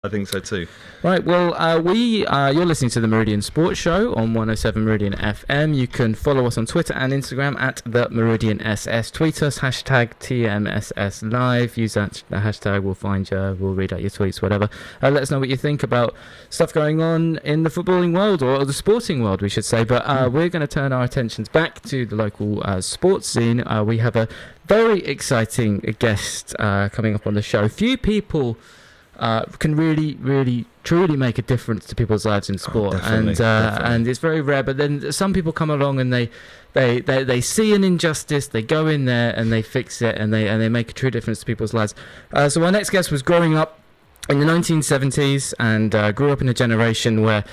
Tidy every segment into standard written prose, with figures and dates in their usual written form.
I think so too. Right, well, you're listening to the Meridian Sports Show on 107 Meridian FM. You can follow us on Twitter and Instagram at the Meridian SS. Tweet us, hashtag TMSS Live. Use the hashtag, we'll find you, we'll read out your tweets, whatever. Let us know what you think about stuff going on in the footballing world, or the sporting world, we should say. But we're going to turn our attentions back to the local sports scene. We have a very exciting guest coming up on the show. Few people can really, truly make a difference to people's lives in sport, Definitely. And it's very rare. But then some people come along and they see an injustice, they go in there and they fix it, and they make a true difference to people's lives. So our next guest was growing up in the 1970s and grew up in a generation where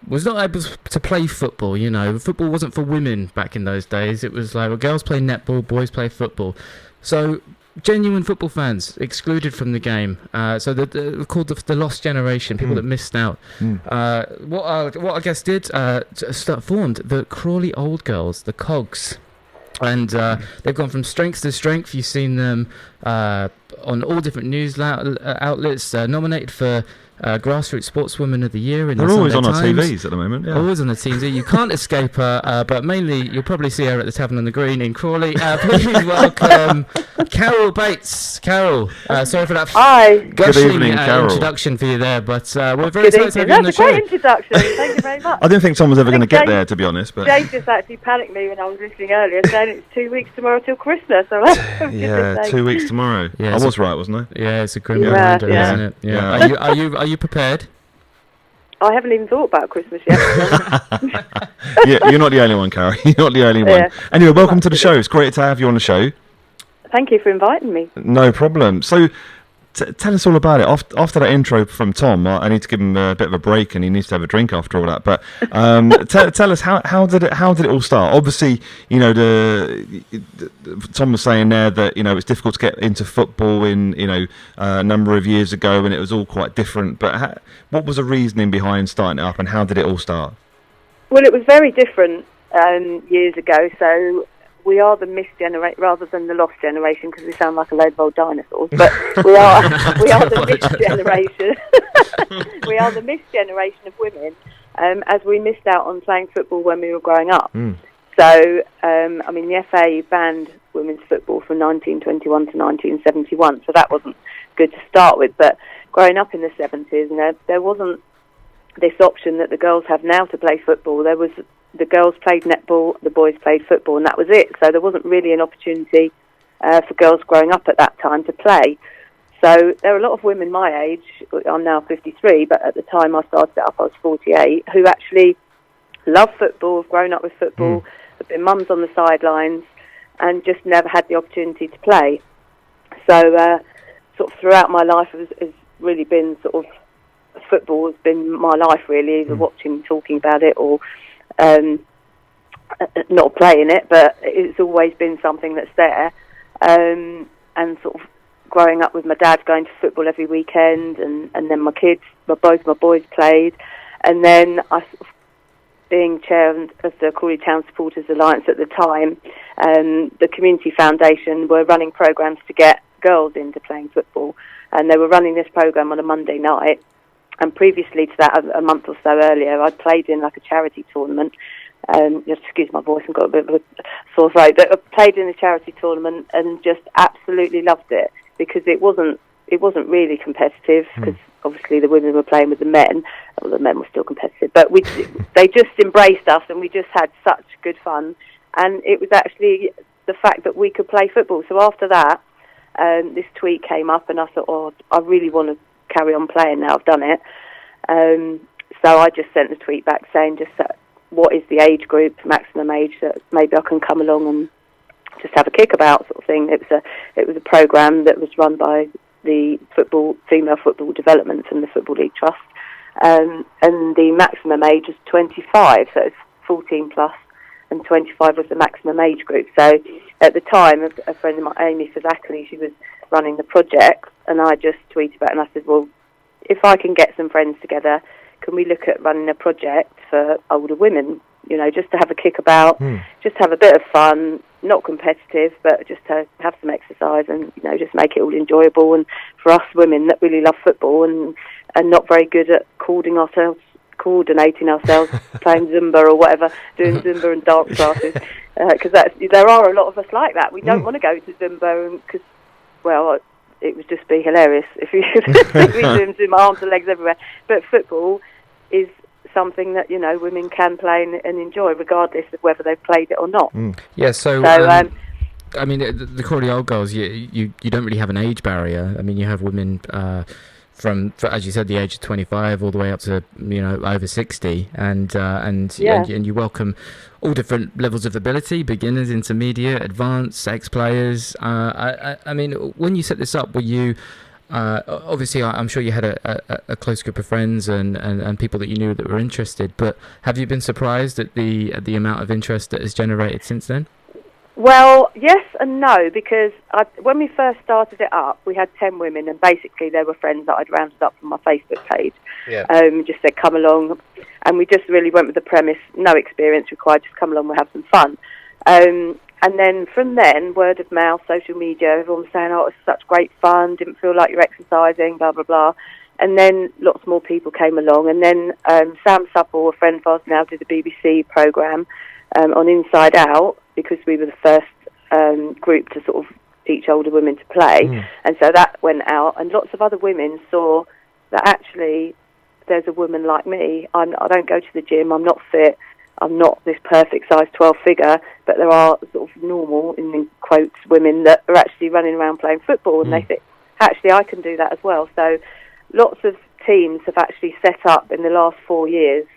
was not able to play football. You know, football wasn't for women back in those days. It was like, well, girls play netball, boys play football. So genuine football fans excluded from the game. So they're called the lost generation, people that missed out. What our guest did, formed the Crawley Old Girls, the Cogs. And they've gone from strength to strength. You've seen them on all different news outlets, nominated for Grassroots Sportswoman of the Year in They're the always Sunday on our Times. TVs at the moment. Yeah. Always on the TV. You can't escape her, but mainly you'll probably see her at the Tavern on the Green in Crawley. Please welcome Carol Bates. Carol, sorry for that gushing introduction for you there, but we're very excited to have you on the show. That's a great introduction. Thank you very much. I didn't think someone was ever going to get there, to be honest. But Jay just actually panicked me when I was listening earlier, saying it's 2 weeks tomorrow till Christmas. So yeah, 2 weeks tomorrow. I was right, wasn't I? Yeah, it's a grim reminder, isn't it? Yeah. Are you prepared? I haven't even thought about Christmas yet. Yeah, you're not the only one, Carrie. You're not the only one. Anyway, welcome to the show. It's great to have you on the show. Thank you for inviting me. No problem. So, tell us all about it. After that intro from Tom, I need to give him a bit of a break, and he needs to have a drink after all that. But tell us how did it all start? Obviously, you know, Tom was saying there that, you know, it's difficult to get into football a number of years ago, and it was all quite different. But what was the reasoning behind starting it up, and how did it all start? Well, it was very different years ago. So we are the missed generation rather than the lost generation, because we sound like a load of old dinosaurs. But we are the missed generation. We are the missed generation of women, as we missed out on playing football when we were growing up. So, I mean, the FA banned women's football from 1921 to 1971, so that wasn't good to start with. But growing up in the 70s, there wasn't this option that the girls have now to play football. There was the girls played netball, the boys played football, and that was it. So there wasn't really an opportunity for girls growing up at that time to play. So there are a lot of women my age, I'm now 53, but at the time I started it up I was 48, who actually love football, have grown up with football, have been mums on the sidelines, and just never had the opportunity to play. So sort of throughout my life has really been sort of, football has been my life really, either watching, talking about it, or not playing it, but it's always been something that's there. And sort of growing up with my dad going to football every weekend, and then my kids, both my boys played, and then I sort of, being chair of the Crawley Town Supporters Alliance at the time, the Community Foundation were running programmes to get girls into playing football, and they were running this programme on a Monday night. And previously to that, a month or so earlier, I'd played in like a charity tournament. Just excuse my voice, I've got a bit of a sore throat. But I played in a charity tournament and just absolutely loved it, because it wasn't really competitive, because obviously the women were playing with the men. Well, the men were still competitive, but they just embraced us, and we just had such good fun. And it was actually the fact that we could play football. So after that, this tweet came up, and I thought, I really want to carry on playing now. I've done it. So I just sent a tweet back saying what is the age group, maximum age, that maybe I can come along and just have a kickabout sort of thing. It was a programme that was run by the Female Football Development and the Football League Trust, and the maximum age was 25, so it's 14 plus, and 25 was the maximum age group. So at the time, a friend of mine, Amy Fazakli, she was running the project, and I just tweeted back and I said, well, if I can get some friends together, can we look at running a project for older women you know, just to have a kick about, just have a bit of fun, not competitive, but just to have some exercise and, you know, just make it all enjoyable. And for us women that really love football and not very good at coordinating ourselves, playing Zumba or whatever, doing Zumba and dance classes, because there are a lot of us like that. We don't want to go to Zumba because, well, it would just be hilarious if we doing Zumba, arms and legs everywhere. But football is something that, you know, women can play and enjoy regardless of whether they've played it or not. Yeah, so I mean, the Crawley Old Girls, you don't really have an age barrier. I mean, you have women from, as you said, the age of 25 all the way up to, you know, over 60, and you welcome all different levels of ability, beginners, intermediate, advanced, ex-players. I mean, when you set this up, were you obviously, I'm sure you had a close group of friends and people that you knew that were interested, but have you been surprised at the amount of interest that has generated since then? Well, yes and no, because when we first started it up, we had 10 women, and basically they were friends that I'd rounded up from my Facebook page. Yeah. Just said, come along, and we just really went with the premise, no experience required, just come along, we'll have some fun. And then from then, word of mouth, social media, everyone was saying, oh, it's such great fun, didn't feel like you're exercising, blah, blah, blah. And then lots more people came along. And then Sam Supple, a friend of ours now, did a BBC programme on Inside Out, because we were the first group to sort of teach older women to play. And so that went out, and lots of other women saw that actually there's a woman like me. I don't go to the gym, I'm not fit, I'm not this perfect size 12 figure, but there are sort of normal, in quotes, women that are actually running around playing football, and they think, actually, I can do that as well. So lots of teams have actually set up in the last 4 years,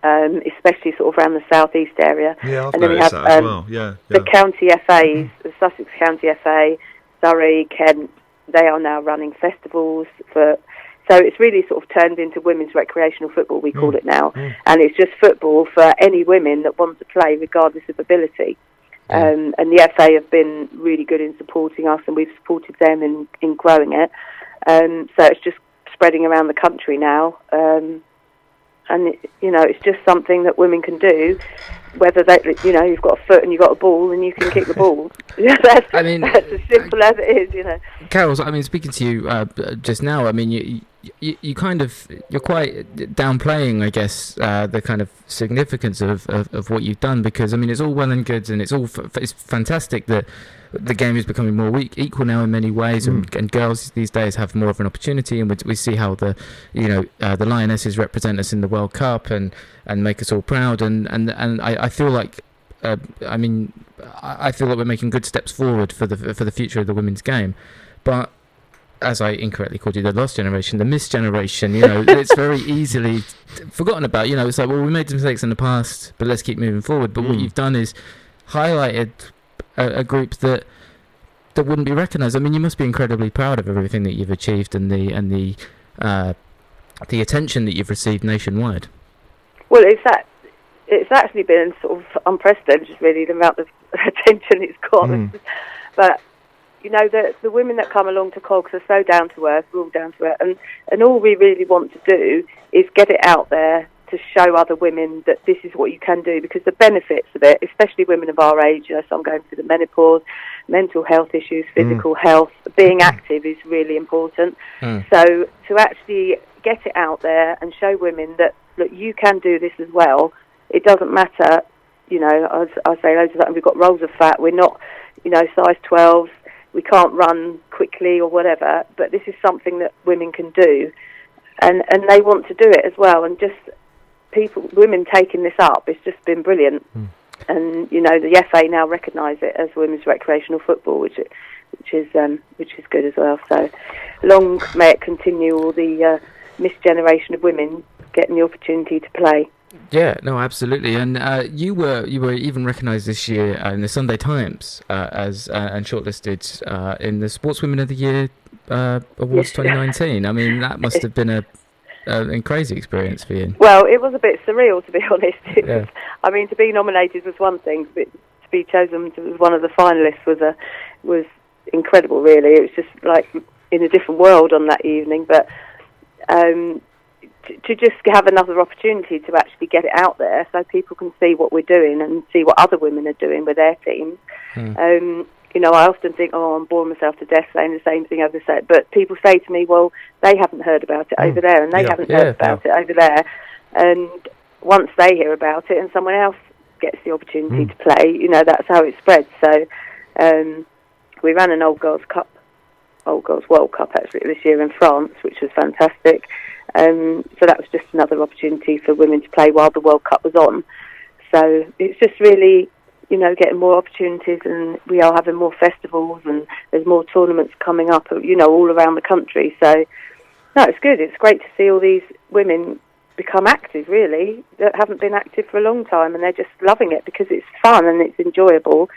especially sort of around the South East area. Yeah, I've and then we noticed have that as well. Yeah. the county FAs, the Sussex County FA, Surrey, Kent, they are now running festivals for... So it's really sort of turned into women's recreational football, we call it now. And it's just football for any women that want to play, regardless of ability. And the FA have been really good in supporting us, and we've supported them in growing it. So it's just spreading around the country now. And, you know, it's just something that women can do, whether they, you know, you've got a foot and you've got a ball and you can kick the ball. that's as simple as it is, you know. Carol, I mean, speaking to you just now, I mean, you kind of, you're quite downplaying, I guess, the kind of significance of what you've done, because, I mean, it's all well and good, and it's fantastic that the game is becoming more equal now in many ways, and girls these days have more of an opportunity, and we see how the Lionesses represent us in the World Cup and make us all proud, and I feel like I feel like we're making good steps forward for the future of the women's game. But as I incorrectly called you, the lost generation, the missed generation, you know, it's very easily forgotten about. You know, it's like, well, we made mistakes in the past, but let's keep moving forward. But what you've done is highlighted a group that wouldn't be recognised. I mean, you must be incredibly proud of everything that you've achieved and the attention that you've received nationwide. Well, it's actually been sort of unprecedented, really, the amount of attention it's got. But you know, the women that come along to COGS are so down to earth. We're all down to earth, and all we really want to do is get it out there to show other women that this is what you can do, because the benefits of it, especially women of our age, you know, some going through the menopause, mental health issues, physical health, being active is really important. So to actually get it out there and show women that, look, you can do this as well. It doesn't matter, you know, as I say loads of that, we've got rolls of fat, we're not, you know, size 12s, we can't run quickly or whatever, but this is something that women can do, and they want to do it as well, and just women taking this up, it's just been brilliant. And you know, the FA now recognise it as women's recreational football, which is good as well. So long may it continue, all the missed generation of women getting the opportunity to play. Yeah, no, absolutely. And you were even recognised this year in the Sunday Times as and shortlisted in the Sportswomen of the Year Awards 2019. I mean, that must have been a crazy experience for you. Well, it was a bit surreal, to be honest. I mean, to be nominated was one thing, but to be chosen to be one of the finalists was incredible, really. It was just like in a different world on that evening. But to just have another opportunity to actually get it out there so people can see what we're doing and see what other women are doing with their teams. You know, I often think, I'm boring myself to death saying the same thing over there. But people say to me, well, they haven't heard about it over there, and they haven't heard about it over there. And once they hear about it and someone else gets the opportunity to play, you know, that's how it spreads. So we ran an Old Girls World Cup actually this year in France, which was fantastic. So that was just another opportunity for women to play while the World Cup was on. So it's just really, you know, getting more opportunities, and we are having more festivals, and there's more tournaments coming up, you know, all around the country. So, no, it's good. It's great to see all these women become active, really, that haven't been active for a long time, and they're just loving it because it's fun and it's enjoyable,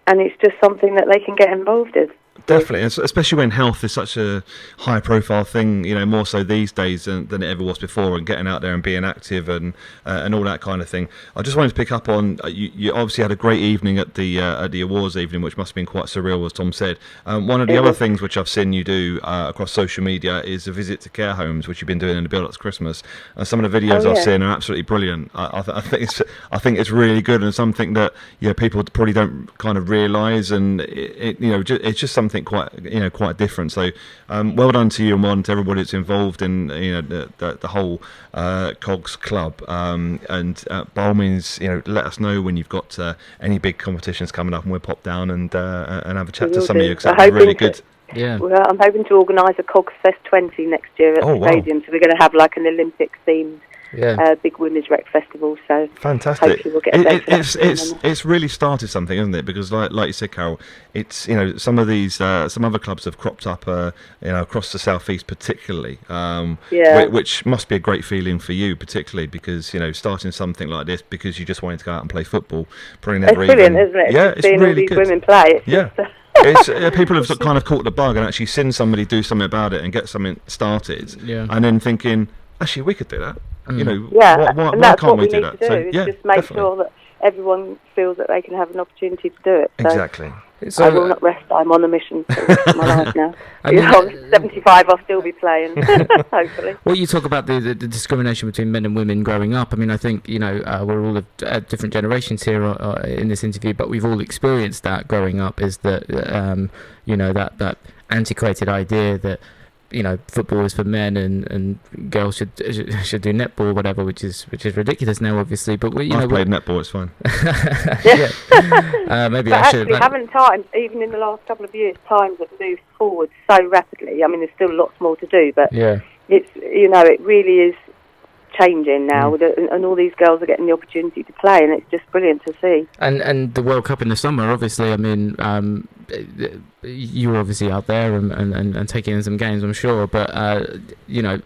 and it's just something that they can get involved in. Definitely, especially when health is such a high-profile thing, you know, more so these days than it ever was before, and getting out there and being active and all that kind of thing. I just wanted to pick up on you obviously had a great evening at the awards evening, which must have been quite surreal, as Tom said. One of the other things which I've seen you do across social media is a visit to care homes, which you've been doing in the build-up to Christmas. And some of the videos I've seen are absolutely brilliant. I think it's really good, and something that, you know, people probably don't kind of realise, and it's just something quite different. So well done to you, and well done to everybody that's involved in, you know, the whole COGS club, and by all means, you know, let us know when you've got any big competitions coming up, and we'll pop down and have a chat to some of you, because that'd be really good. Well, I'm hoping to organise a COGS Fest 20 next year at the stadium, so we're going to have like an Olympic themed big women's rec festival. So fantastic. We'll get it's really started something, isn't it? Because like you said, Carol, it's, you know, some of these some other clubs have cropped up you know, across the southeast particularly, which must be a great feeling for you, particularly because, you know, starting something like this because you just wanted to go out and play football, probably never it's brilliant, isn't it? Yeah, it's seeing really all these good. Women play. People have kind of caught the bug and actually seen somebody do something about it and get something started, and then thinking, actually, we could do that. You know, why can't we do that? Just make sure that everyone feels that they can have an opportunity to do it. So exactly. So, I will not rest. I'm on a mission for the rest of my life now. I'm 75, I'll still be playing, hopefully. Well, you talk about the discrimination between men and women growing up. I mean, I think, you know, we're all of different generations here in this interview, but we've all experienced that growing up, is that, you know, that antiquated idea that, you know, football is for men and girls should do netball or whatever, which is ridiculous now, obviously. But I've played netball, it's fine. Maybe but I should. Actually, haven't times, even in the last couple of years, times have moved forward so rapidly. I mean, there's still lots more to do, but it's, you know, it really is changing now, and all these girls are getting the opportunity to play, and it's just brilliant to see. And the World Cup in the summer, obviously, I mean, you were obviously out there and taking in some games, I'm sure, but you know,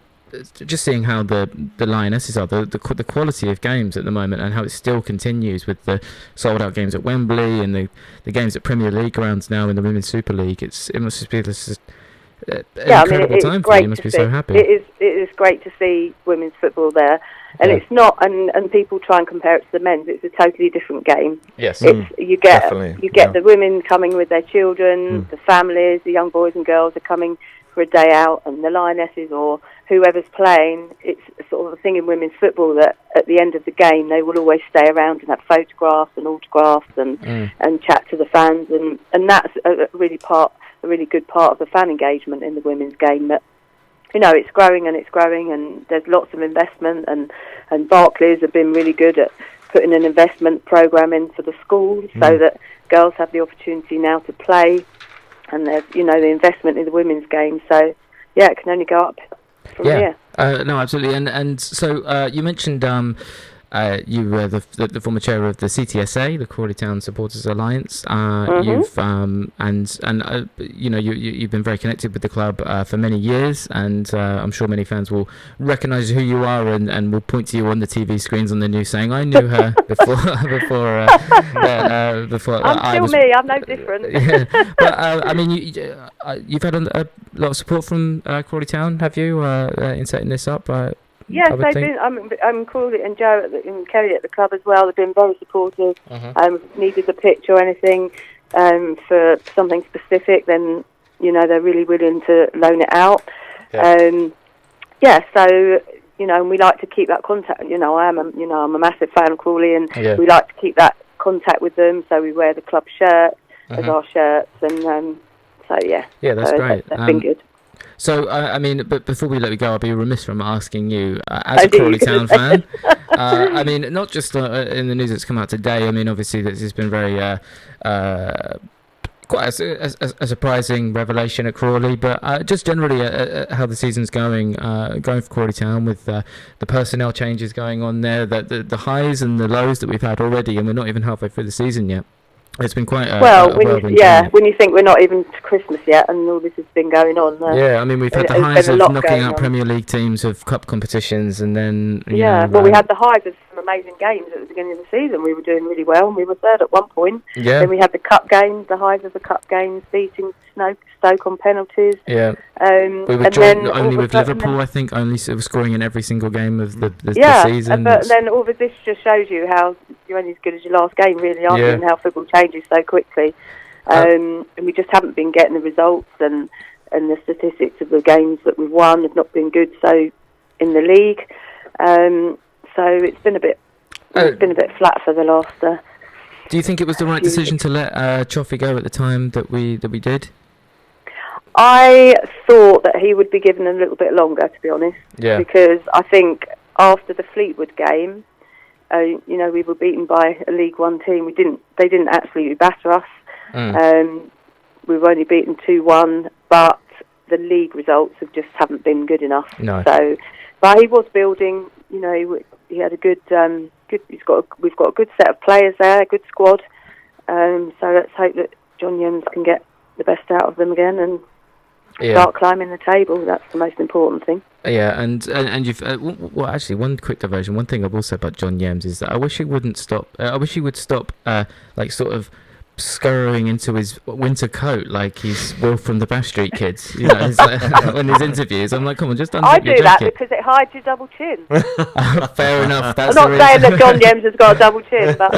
just seeing how the Lionesses are, the quality of games at the moment, and how it still continues with the sold out games at Wembley and the games at Premier League grounds now in the Women's Super League. It must just be this incredible time for you. You must be so happy. It is great to see women's football there, and it's not. And people try and compare it to the men's. It's a totally different game. Yes, you get the women coming with their children, the families, the young boys and girls are coming for a day out, and the Lionesses or whoever's playing. It's sort of a thing in women's football that at the end of the game they will always stay around and have photographs and autographs and chat to the fans, and that's a really good part of the fan engagement in the women's game. That, you know, it's growing and there's lots of investment, and Barclays have been really good at putting an investment program in for the schools so that girls have the opportunity now to play, and there's, you know, the investment in the women's game. So yeah, it can only go up from here. No, absolutely. And so you mentioned you were the former chair of the CTSA, the Crawley Town Supporters Alliance. You've you know, you've been very connected with the club for many years, and I'm sure many fans will recognise who you are and will point to you on the TV screens on the news saying, "I knew her before." I'm still me. I'm no different. But I mean, you've had a lot of support from Crawley Town, have you, in setting this up? Yes, they've been. I'm Crawley and Joe and Kelly at the club as well. They've been very supportive. Needed a pitch or anything for something specific, then, you know, they're really willing to loan it out. So and we like to keep that contact. I'm a massive fan of Crawley, and Yeah. we like to keep that contact with them. So we wear the club shirt as our shirts, and so yeah. Yeah, that's great. That's been good. So, but before we let you go, I'll be remiss from asking you, as a Crawley Town fan, not just in the news that's come out today, obviously this has been very, quite a surprising revelation at Crawley, but just generally how the season's going for Crawley Town with the personnel changes going on there, the highs and the lows that we've had already, and we're not even halfway through the season yet. It's been quite a whirlwind journey. When you think we're not even to Christmas yet and all this has been going on. We've had the highs of knocking out Premier League teams of cup competitions, and then we had the highs of some amazing games at the beginning of the season. We were doing really well, and we were third at one point. Yeah. Then we had the cup games, the highs of the cup games, beating Stoke on penalties. Yeah. We were joint only with Liverpool, I think, only scoring in every single game of the season. But then all of this just shows you how you're only as good as your last game, really, aren't you? And how football changes so quickly. And we just haven't been getting the results, and the statistics of the games that we've won have not been good. So in the league, so it's been a bit flat for the last. Do you think it was the right decision to let Choffy go at the time that we did? I thought that he would be given a little bit longer, to be honest. Yeah. Because I think after the Fleetwood game, we were beaten by a League One team. They didn't absolutely batter us. We were only beaten 2-1, but the league results haven't been good enough. No. So, but he was building. He had a good. We've got a good set of players there, a good squad. So let's hope that John Yems can get the best out of them again and start climbing the table. That's the most important thing. Yeah, and you've actually, one quick diversion. One thing I will say about John Yems is that I wish he wouldn't stop. I wish he would stop, sort of scurrying into his winter coat like he's Will from the Backstreet Kids. In his interviews, I'm like, come on, just unzip I your do that jacket. because it hides your double chin. Fair enough. That's I'm not saying that John Yems has got a double chin, but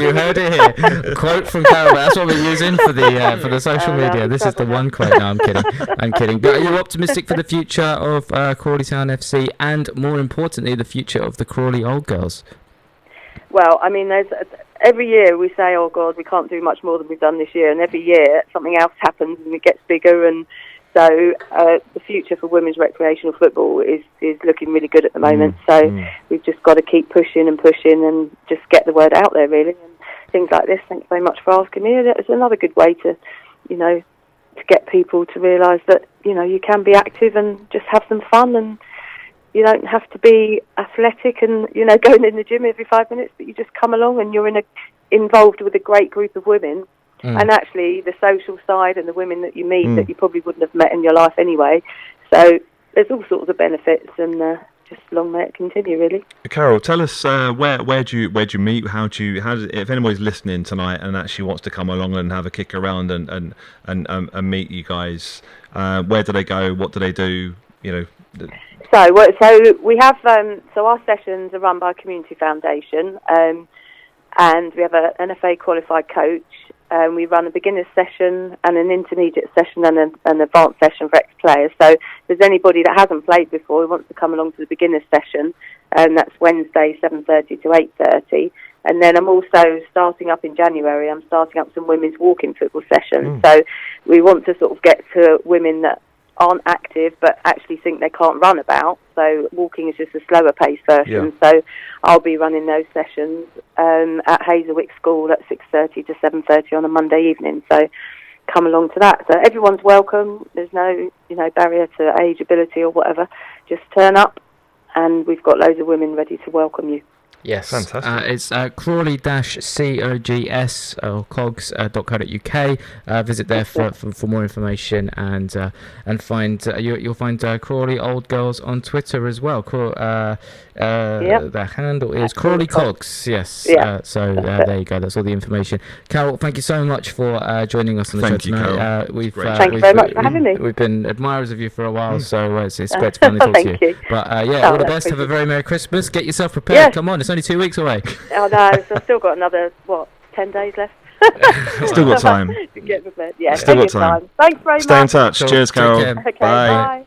you heard it here. Quote from Carol. That's what we're using for the social media. This is the one quote. No, I'm kidding. But are you optimistic for the future of Crawley Town FC, and more importantly, the future of the Crawley Old Girls? Well, there's every year we say, oh God, we can't do much more than we've done this year, and every year something else happens and it gets bigger, and so the future for women's recreational football is looking really good at the moment. We've just got to keep pushing and just get the word out there, really, and things like this. Thanks very much for asking me. It's another good way to get people to realise that you can be active and just have some fun, and you don't have to be athletic and, going in the gym every 5 minutes, but you just come along and you're involved with a great group of women. And actually the social side and the women that you meet that you probably wouldn't have met in your life anyway. So there's all sorts of benefits, and just long may it continue, really. Carol, tell us where do you meet? How if anybody's listening tonight and actually wants to come along and have a kick around and meet you guys, where do they go? What do they do? So we have our sessions are run by a community foundation, and we have an FA qualified coach. We run a beginner's session and an intermediate session and an advanced session for ex-players. So if there's anybody that hasn't played before who wants to come along to the beginner's session, that's Wednesday 7:30 to 8:30. And then I'm also starting up in January. I'm starting up some women's walking football sessions. So we want to sort of get to women that aren't active but actually think they can't run about. So walking is just a slower paced version. So I'll be running those sessions at Hazelwick School at 6:30 to 7:30 on a Monday evening. So come along to that. So everyone's welcome. There's no barrier to age, ability or whatever. Just turn up, and we've got loads of women ready to welcome you. Yes, fantastic. It's Crawley-COGS or cogs.co.uk. Visit there for more information, and find you'll find Crawley Old Girls on Twitter as well. Their handle is Crawley Cogs. Yes. Yeah. There you go. That's all the information. Carol, thank you so much for joining us on the show tonight. Thank you very much for having me. We've been admirers of you for a while, so it's great to finally talk to you. You. But all the best. Have a very Merry Christmas. Get yourself prepared. Yes. Come on, it's only 2 weeks away. Oh no, so I've still got another 10 days left. Still got time. To get prepared. Yeah, still got time. Thanks very much. Stay in touch. Cool. Cheers, Carol. Okay, Bye. bye.